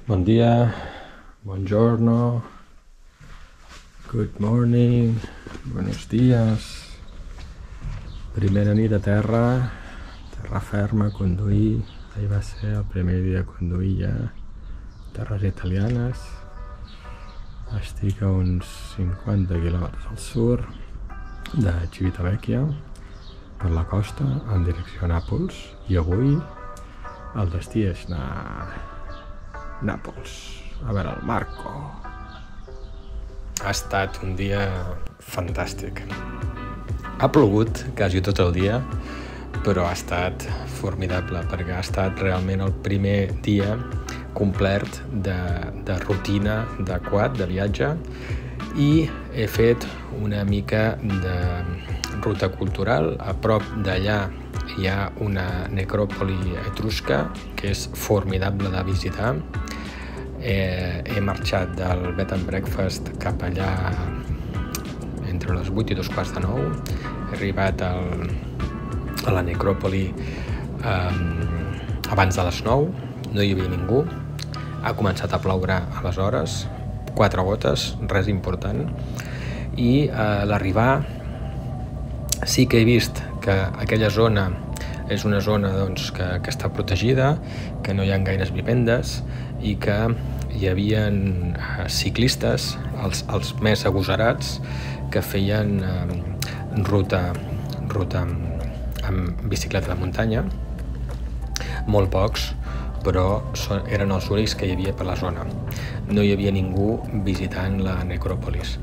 Bon dia, buongiorno, good morning, buenos días. Primera nit a terra ferma, conduir. Ahir va ser el primer dia de conduir ja. Terres italianes. Estic a uns 50 quilòmetres al sud de Civitavecchia, per la costa, en direcció a Nàpols. I avui el destí és Nàpols, a veure el Marco. Ha estat un dia fantàstic. Ha plogut quasi tot el dia, però ha estat formidable, perquè ha estat realment el primer dia complet de rutina de quad, de viatge, i he fet una mica de ruta cultural. A prop d'allà hi ha una necròpoli etrusca que és formidable de visitar. He marxat del Bed and Breakfast cap allà entre les 8 i 2:15. He arribat a la necròpoli abans de les 9, no hi havia ningú. Ha començat a ploure aleshores, 4 gotes, res important. I a l'arribar sí que he vist que aquella zona és una zona doncs, que està protegida, que no hi ha gaires vivendes i que hi havia ciclistes, els més agosarats, que feien ruta amb bicicleta de muntanya. Molt pocs, però eren els únics que hi havia per la zona. No hi havia ningú visitant la necròpolis.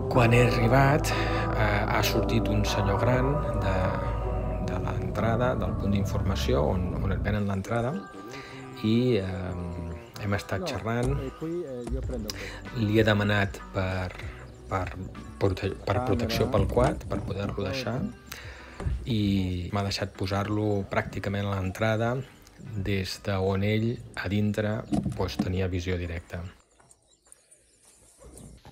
Quan he arribat, ha sortit un senyor gran de l'entrada, del punt d'informació on et venen l'entrada, i hem estat xerrant. Li he demanat per protecció pel quad, per poder-lo deixar, i m'ha deixat posar-lo pràcticament a l'entrada, des d'on ell a dintre tenia visió directa.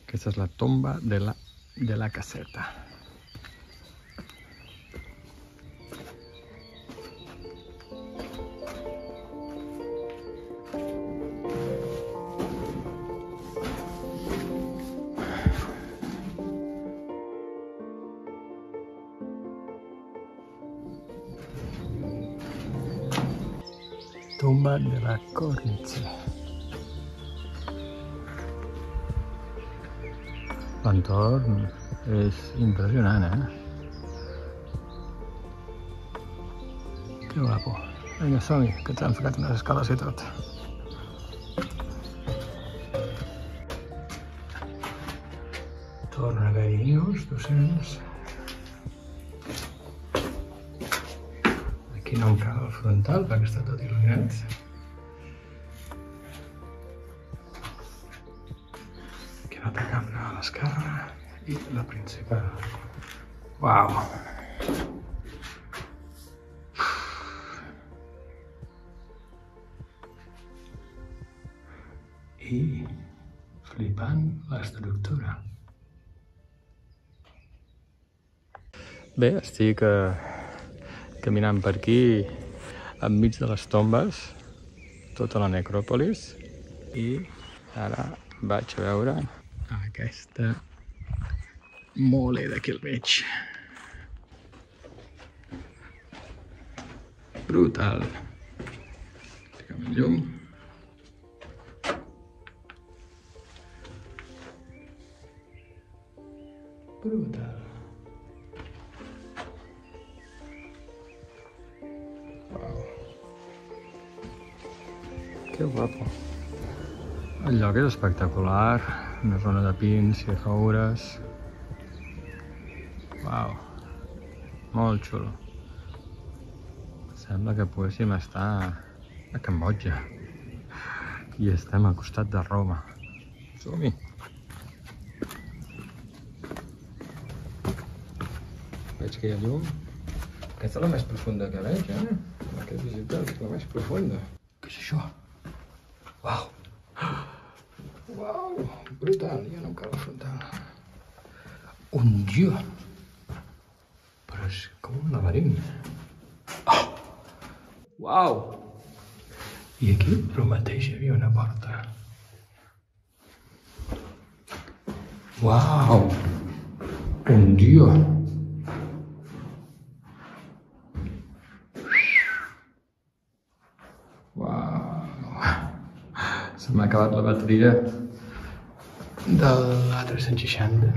Aquesta és la tomba de la caseta. Tomba de la Cornice. L'entorn és impressionant, Que guapo. Vinga, som-hi, que ens han ficat unes escales i tot. Torna a haver-hi nius, docents. Aquí no em cal el frontal, perquè està tot il·luminat. Aquí una altra cambra a l'esquerra i la principal. Uau! I flipant l'estructura. Bé, estic caminant per aquí, enmig de les tombes, tota la necròpolis, i ara vaig a veure aquesta mole d'aquí al mig. Brutal. Fiquem el llum. Brutal. Wow. Que guapo. El lloc és espectacular, una zona de pins i roures. Uau, molt xulo. Sembla que poguéssim estar a Cambodja i estem al costat de Roma. Som-hi! Veig que hi ha llum. Aquesta és la més profunda que veig, Aquesta visita és la més profunda. Què és això? Uau! Uau, brutal, ja no cal frontal. Un dia! Però és com un laberint. Oh! Uau! I aquí el mateix hi havia una porta. Uau! Un dia! Se m'ha acabat la bateria de l'A360.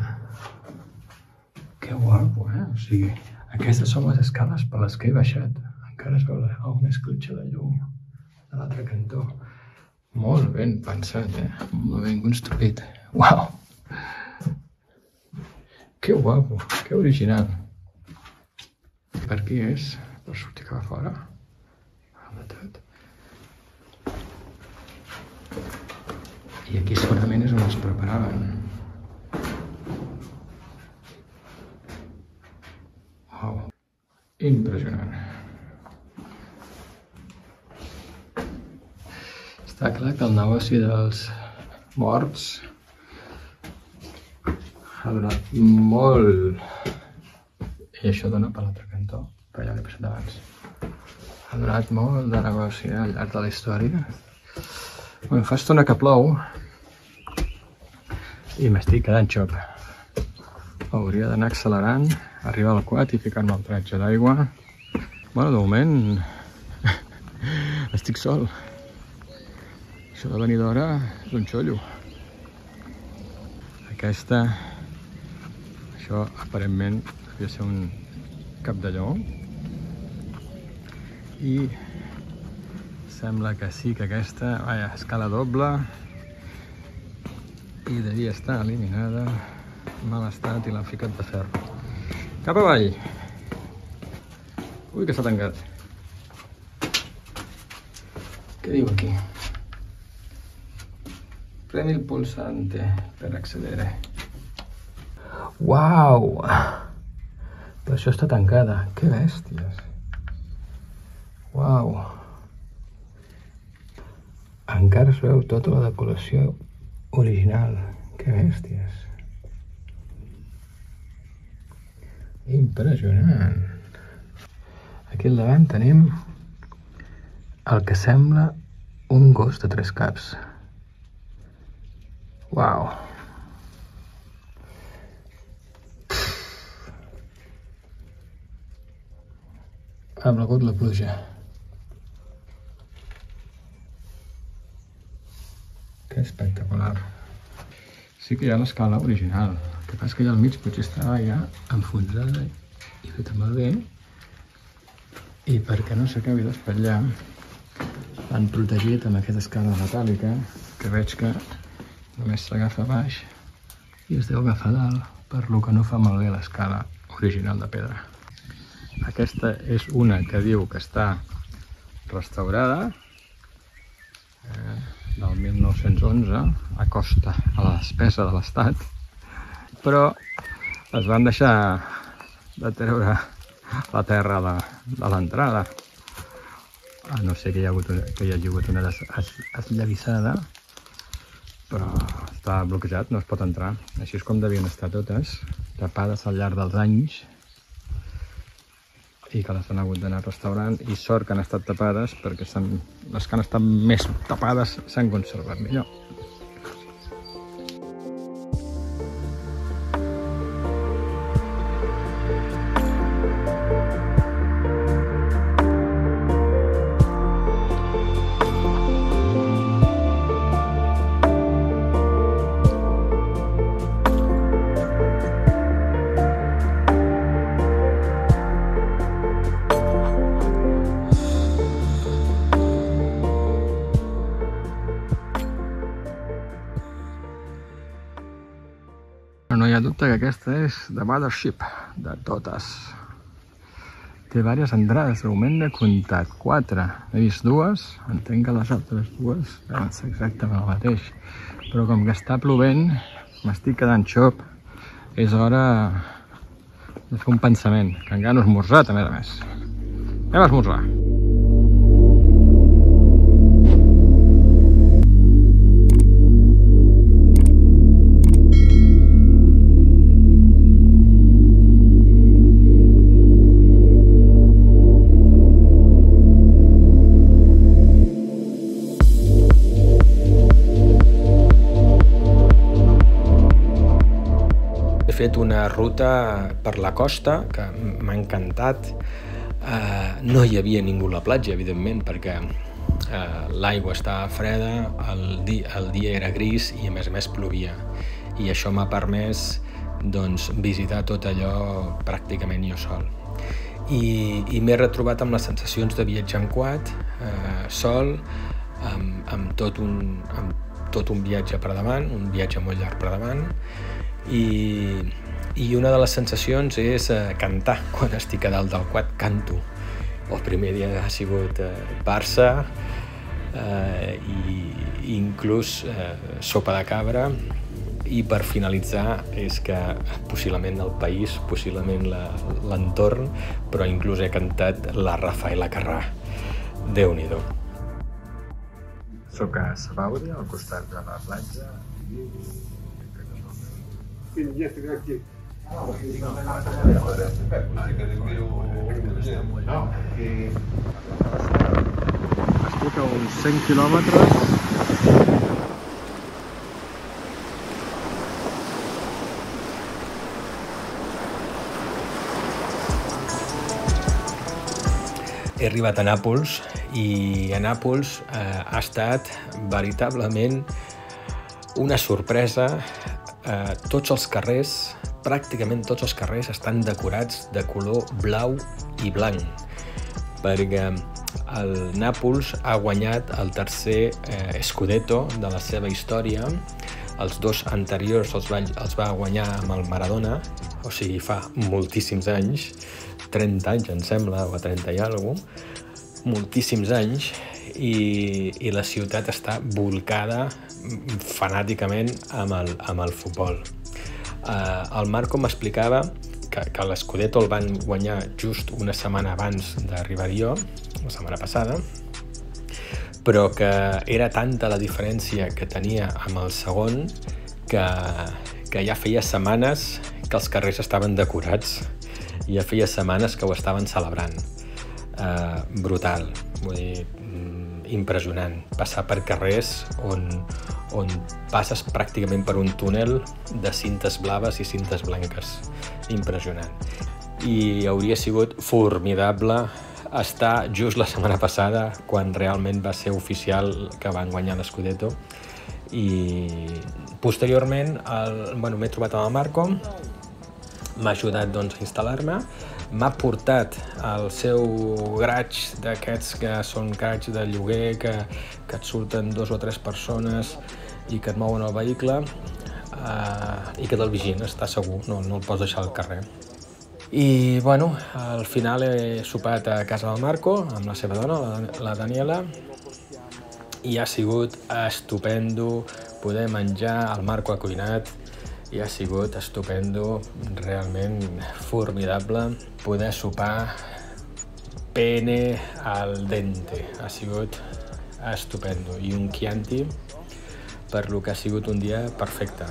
Que guapo, eh? O sigui, aquestes són les escales per les que he baixat. Encara es veu una escletxa de llum de l'altre cantó. Molt ben pensat, eh? Molt ben construït. Uau! Que guapo, que original. Per aquí és? Per sortir cap a fora? De tot. I aquí segurament és on es preparaven. Uau, impressionant. Està clar que el negoci dels morts ha donat molt... I això dona per l'altre cantó, per allà l'he passat abans. Ha donat molt de negoci al llarg de la història. Bueno, fa estona que plou i m'estic quedant xop. Hauria d'anar accelerant, arribar al quad i ficar-me el tratge d'aigua. Bueno, de moment estic sol. Això de venir d'hora és un xollo. Això aparentment devia ser un cap de lleó. I sembla que sí que aquesta, vaja, escala doble i devia estar eliminada, mal estat i l'han ficat de ferro. Cap avall! Ui, que s'ha tancat. Què diu aquí? Premi el pulsante per accedere. Uau! Per això està tancada. Que bèsties! Uau! Encara es veu tota la decoració original. Que bèsties! Impressionant! Aquí al davant tenim el que sembla un gos de 3 caps. Uau! Ha blegut la pluja. Que espectacular. Sí que hi ha l'escala original. El que passa que allà al mig potser estava ja enfonsada i feta malbé. I perquè no s'acabi d'espatllar, l'han protegit amb aquesta escala metàl·lica que veig que només s'agafa a baix i es deu agafar a dalt, per lo que no fa malbé l'escala original de pedra. Aquesta és una que diu que està restaurada del 1911 a costa a la despesa de l'Estat, però es van deixar de treure la terra de l'entrada, a no ser que hi hagi hagut una esllavissada, però està bloquejat, no es pot entrar. Així és com devien estar totes, tapades al llarg dels anys, i que les han hagut d'anar restaurant, i sort que han estat tapades, perquè les que han estat més tapades s'han conservat millor. No hi ha dubte que aquesta és The Mothership de totes. Té diverses entrades, de moment n'he comptat 4. He vist 2, entenc que les altres 2 deuen ser exactament el mateix. Però com que està plovent, m'estic quedant xop, és hora de fer un pensament, que encara no he esmorzat, a més. Anem a esmorzar. fet una ruta per la costa que m'ha encantat. No hi havia ningú a la platja, evidentment, perquè l'aigua estava freda, el dia era gris i a més plovia. I això m'ha permès visitar tot allò pràcticament jo sol. I m'he retrobat amb les sensacions de viatjar en quad, sol, amb tot un viatge per davant, un viatge molt llarg per davant, i una de les sensacions és cantar. Quan estic a dalt del quad canto. El primer dia ha sigut Barça, i inclús sopa de cabra, i per finalitzar és que possiblement el país, possiblement l'entorn, però inclús he cantat la Rafaela Carrà. Déu-n'hi-do. Soc a Sabaudi, al costat de la platja. Estic a uns 100 quilòmetres. He arribat a Nàpols i a Nàpols ha estat veritablement una sorpresa. Tots els carrers, pràcticament tots els carrers, estan decorats de color blau i blanc, perquè el Nàpols ha guanyat el tercer Scudetto de la seva història. Els dos anteriors els va guanyar amb el Maradona, o sigui, fa moltíssims anys, 30 anys, em sembla, o 30 i alguna cosa, moltíssims anys, i la ciutat està volcada fanàticament amb el futbol. El Marco m'explicava que l'Scudetto el van guanyar just una setmana abans d'arribar jo, la setmana passada, però que era tanta la diferència que tenia amb el segon que ja feia setmanes que els carrers estaven decorats. Ja feia setmanes que ho estaven celebrant. Brutal, vull dir, impressionant. Passar per carrers on passes pràcticament per un túnel de cintes blaves i cintes blanques. Impressionant. I hauria sigut formidable estar just la setmana passada, quan realment va ser oficial que van guanyar l'Scudetto. I posteriorment m'he trobat amb el Marco, m'ha ajudat a instal·lar-me, m'ha portat al seu garatge d'aquests que són garatge de lloguer, que et surten 2 o 3 persones i que et mouen el vehicle, i que te'l vigien, està segur, no el pots deixar al carrer. I al final he sopat a casa del Marco amb la seva dona, la Daniela, i ha sigut estupendo poder menjar. El Marco ha cuinat i ha sigut estupendo, realment formidable poder sopar pene al dente. Ha sigut estupendo, i un Chianti per lo que ha sigut un dia perfecte.